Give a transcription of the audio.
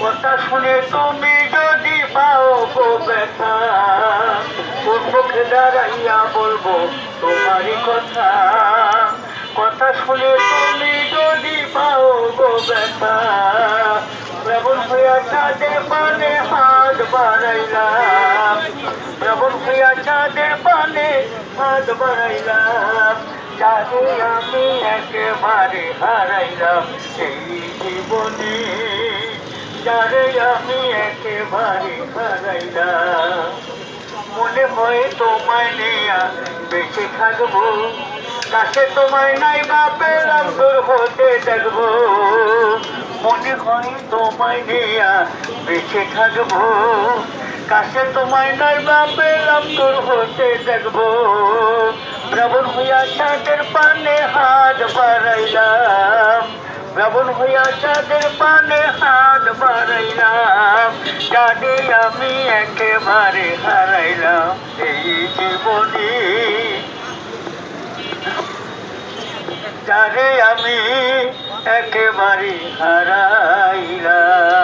কথা শুনে তুমি যদি পাও গো ব্যথা, কোন মুখে দাঁড়াইয়া বলবো তোমারই কথা। কথা শুনে তুমি যদি পাও গো ব্যথা, শ্রাবণ হইয়া চাঁদের পানে হাত বাড়াইলাম, শ্রাবণ হইয়া চাঁদের পানে হাত বাড়াইলাম। যারে আমি একেবারে হারাইলাম এই জীবনে, যারে আমি একেবারে হারাইলাম। মনে হয় তোমায় নিয়া বেঁচে থাকবো, কাছে তোমায় নাই বা পেলাম দূর হতে দেখবো। মনে হয় তোমায় নিয়া বেঁচে থাকবো, কাছে তোমায় নাই বা পেলাম দূর হতে দেখবো। শ্রাবণ হইয়া চাঁদের পানে হাত বাড়াইলাম, শ্রাবণ হইয়া চাঁদের পানে হাত বাড়াইলাম। যারে আমি একেবারে হারাইলাম এই জীবনে, যারে আমি একেবারে হারাইলাম।